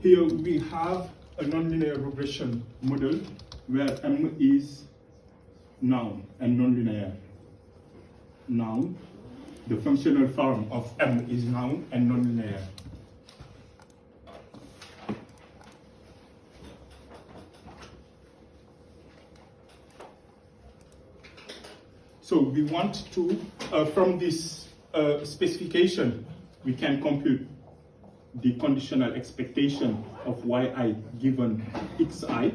Here we have a nonlinear regression model where M is noun and nonlinear. Noun, the functional form of M is noun and nonlinear. So we want to, from this specification, we can compute the conditional expectation of yi given xi.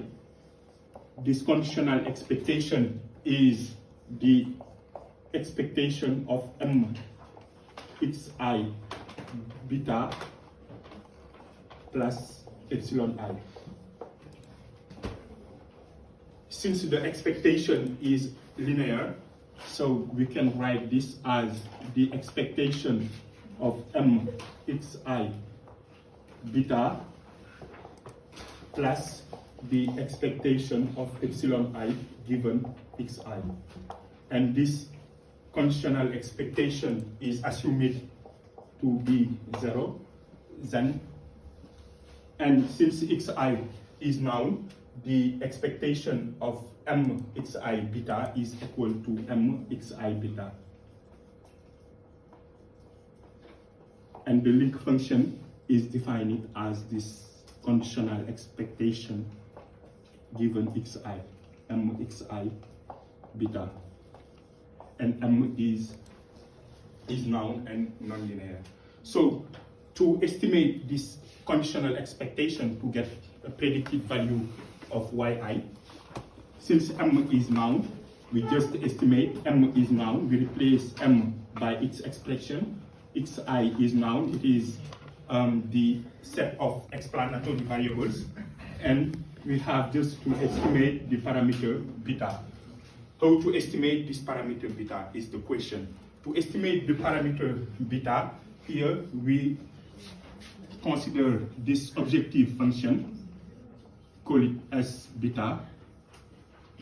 This conditional expectation is the expectation of m xi beta plus epsilon I. Since the expectation is linear, so we can write this as the expectation of m xi beta plus the expectation of epsilon I given xi. And this conditional expectation is assumed to be 0, then, and since xi is noun, the expectation of m xi beta is equal to m xi beta. And the link function is defined as this conditional expectation given xi, m xi beta. And m is noun and nonlinear. So to estimate this conditional expectation to get a predicted value of yi, since m is noun, we just estimate m is noun, we replace m by its expression. Xi is noun, it is the set of explanatory variables, and we have just to estimate the parameter beta. How to estimate this parameter beta is the question. To estimate the parameter beta, here we consider this objective function, call it S beta,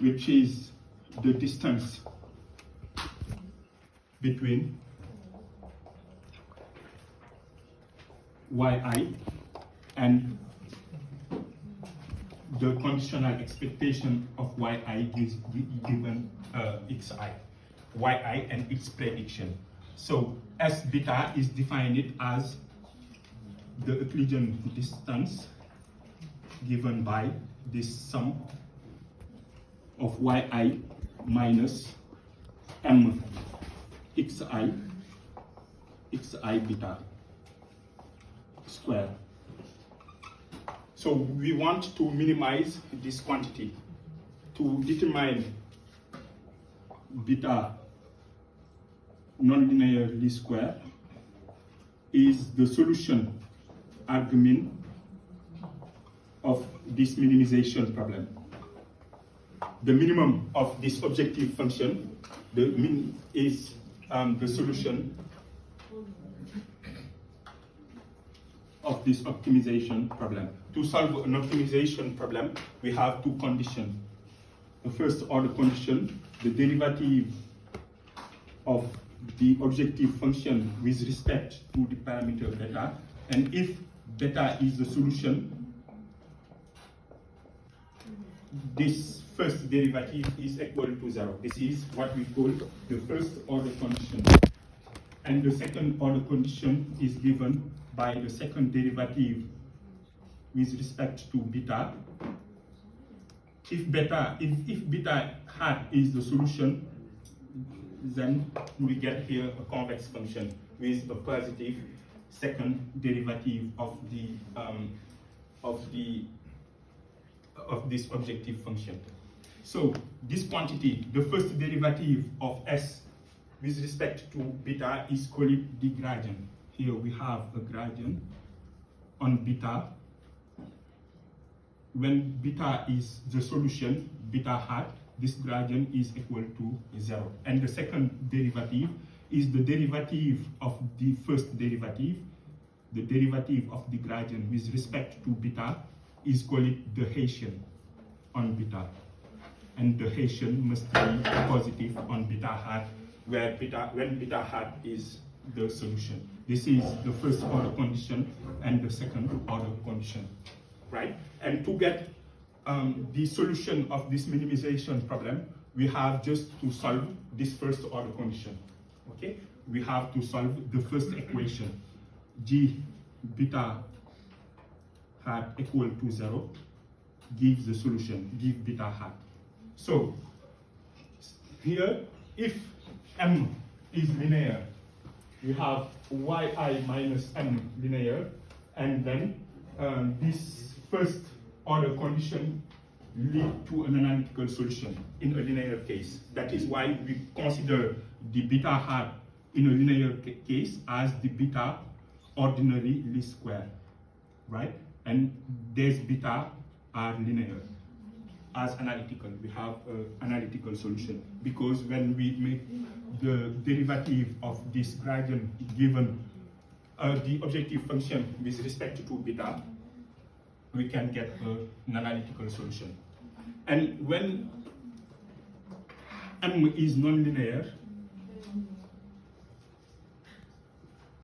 which is the distance between yi and the conditional expectation of yi is given xi, yi and its prediction. So S beta is defined as the Euclidean distance given by this sum of yi minus m xi beta square. So we want to minimize this quantity. To determine beta nonlinearly square is the solution argument of this minimization problem. The minimum of this objective function, the min is the solution of this optimization problem. To solve an optimization problem, we have two conditions. The first order condition, the derivative of the objective function with respect to the parameter beta, and if beta is the solution, this first derivative is equal to 0. This is what we call the first order condition. And the second order condition is given by the second derivative with respect to beta. If beta hat is the solution, then we get here a convex function with a positive second derivative of this objective function. So this quantity, the first derivative of S with respect to beta is called the gradient. Here we have a gradient on beta. When beta is the solution, beta hat, this gradient is equal to 0. And the second derivative is the derivative of the first derivative. The derivative of the gradient with respect to beta is called the Hessian on beta. And the Hessian must be positive on beta hat, where when beta hat is the solution. This is the first order condition and the second order condition. right? And to get the solution of this minimization problem, we have just to solve this first order condition, okay? We have to solve the first equation, g beta hat equal to 0, gives the solution, give beta hat. So here, if m is linear, we have yi minus m linear, and then this first order condition lead to an analytical solution in a linear case. That is why we consider the beta hat in a linear case as the beta ordinary least square, right? And these beta are linear. As analytical, we have an analytical solution, because when we make the derivative of this gradient given the objective function with respect to beta, we can get an analytical solution. And when m is nonlinear,